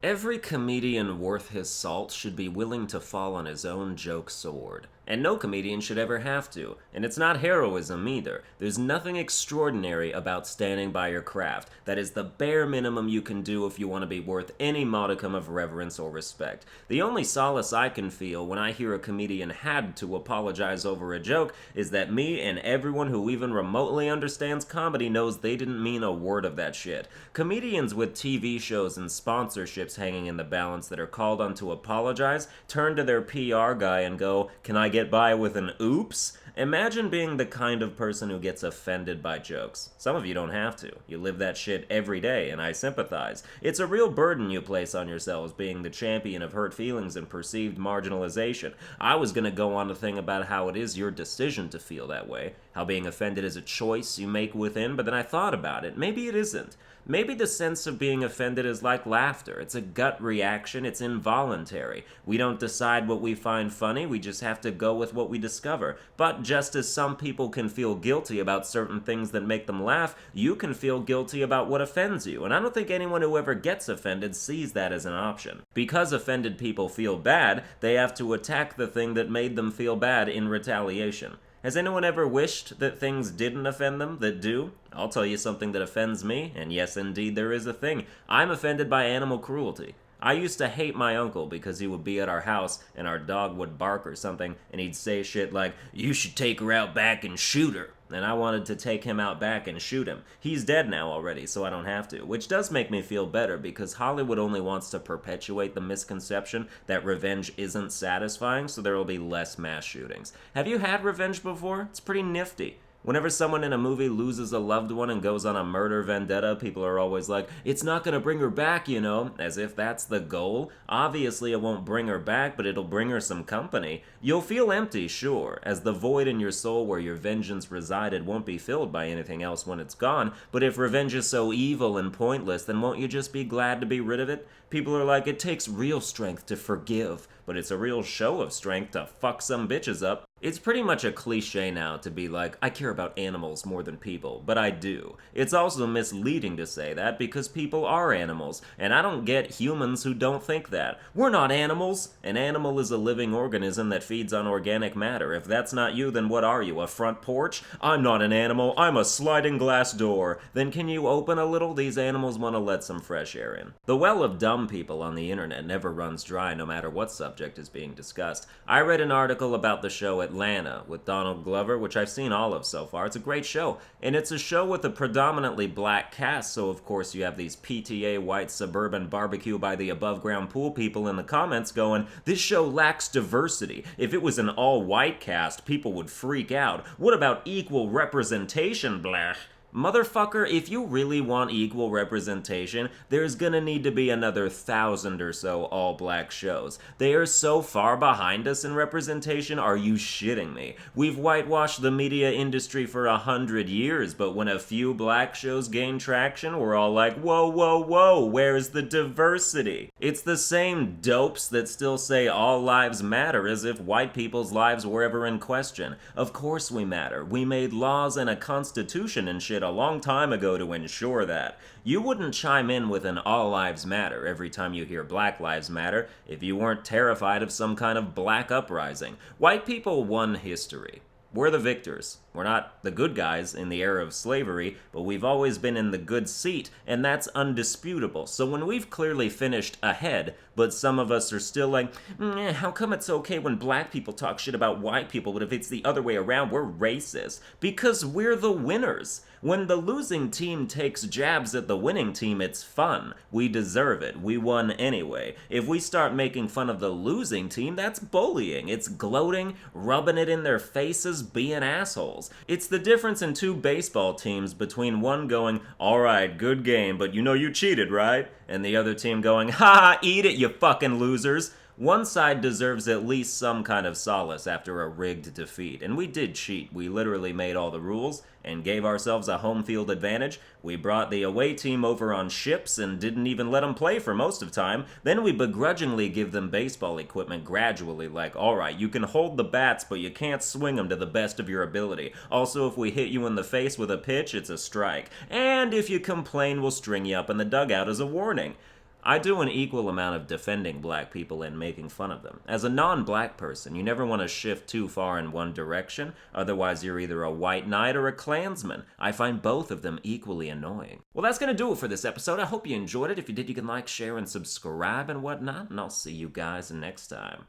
Every comedian worth his salt should be willing to fall on his own joke sword. And no comedian should ever have to. And it's not heroism either. There's nothing extraordinary about standing by your craft. That is the bare minimum you can do if you want to be worth any modicum of reverence or respect. The only solace I can feel when I hear a comedian had to apologize over a joke is that me and everyone who even remotely understands comedy knows they didn't mean a word of that shit. Comedians with TV shows and sponsorships hanging in the balance that are called on to apologize turn to their PR guy and go, "Can I get by with an oops?" Imagine being the kind of person who gets offended by jokes. Some of you don't have to. You live that shit every day, and I sympathize. It's a real burden you place on yourselves being the champion of hurt feelings and perceived marginalization. I was gonna go on a thing about how it is your decision to feel that way, how being offended is a choice you make within, but then I thought about it. Maybe it isn't. Maybe the sense of being offended is like laughter. It's a gut reaction, it's involuntary. We don't decide what we find funny, we just have to go with what we discover. But just as some people can feel guilty about certain things that make them laugh, you can feel guilty about what offends you. And I don't think anyone who ever gets offended sees that as an option. Because offended people feel bad, they have to attack the thing that made them feel bad in retaliation. Has anyone ever wished that things didn't offend them that do? I'll tell you something that offends me, and yes, indeed, there is a thing. I'm offended by animal cruelty. I used to hate my uncle because he would be at our house and our dog would bark or something, and he'd say shit like, "You should take her out back and shoot her." And I wanted to take him out back and shoot him. He's dead now already, so I don't have to. Which does make me feel better, because Hollywood only wants to perpetuate the misconception that revenge isn't satisfying, so there will be less mass shootings. Have you had revenge before? It's pretty nifty. Whenever someone in a movie loses a loved one and goes on a murder vendetta, people are always like, "It's not gonna bring her back, you know," as if that's the goal. Obviously it won't bring her back, but it'll bring her some company. You'll feel empty, sure, as the void in your soul where your vengeance resided won't be filled by anything else when it's gone, but if revenge is so evil and pointless, then won't you just be glad to be rid of it? People are like, "It takes real strength to forgive," but it's a real show of strength to fuck some bitches up. It's pretty much a cliche now to be like, "I care about animals more than people," but I do. It's also misleading to say that because people are animals, and I don't get humans who don't think that. We're not animals! An animal is a living organism that feeds on organic matter. If that's not you, then what are you, a front porch? I'm not an animal, I'm a sliding glass door. Then can you open a little? These animals want to let some fresh air in. The well of dumb people on the internet never runs dry no matter what subject is being discussed. I read an article about the show Atlanta with Donald Glover, which I've seen all of so far. It's a great show, and it's a show with a predominantly black cast, so of course you have these PTA white suburban barbecue by the above ground pool people in the comments going, "This show lacks diversity. If it was an all-white cast, people would freak out. What about equal representation, blah?" Motherfucker, if you really want equal representation, there's gonna need to be another 1,000 or so all-black shows. They are so far behind us in representation, are you shitting me? We've whitewashed the media industry for 100 years, but when a few black shows gain traction, we're all like, "Whoa, whoa, whoa, where's the diversity?" It's the same dopes that still say all lives matter as if white people's lives were ever in question. Of course we matter. We made laws and a constitution and shit a long time ago to ensure that. You wouldn't chime in with an all lives matter every time you hear Black Lives Matter if you weren't terrified of some kind of black uprising. White people won history. We're the victors. We're not the good guys in the era of slavery, but we've always been in the good seat, and that's undisputable. So when we've clearly finished ahead, but some of us are still like, how come it's okay when black people talk shit about white people, but if it's the other way around, we're racist? Because we're the winners. When the losing team takes jabs at the winning team, it's fun. We deserve it. We won anyway. If we start making fun of the losing team, that's bullying. It's gloating, rubbing it in their faces, being assholes. It's the difference in two baseball teams between one going, "Alright, good game, but you know you cheated, right?" and the other team going, "Ha, eat it, you fucking losers." One side deserves at least some kind of solace after a rigged defeat, and we did cheat. We literally made all the rules and gave ourselves a home field advantage. We brought the away team over on ships and didn't even let them play for most of the time. Then we begrudgingly give them baseball equipment gradually, like, "Alright, you can hold the bats, but you can't swing them to the best of your ability. Also, if we hit you in the face with a pitch, it's a strike. And if you complain, we'll string you up in the dugout as a warning." I do an equal amount of defending black people and making fun of them. As a non-black person, you never want to shift too far in one direction, otherwise you're either a white knight or a Klansman. I find both of them equally annoying. Well, that's gonna do it for this episode. I hope you enjoyed it. If you did, you can like, share, and subscribe and whatnot, and I'll see you guys next time.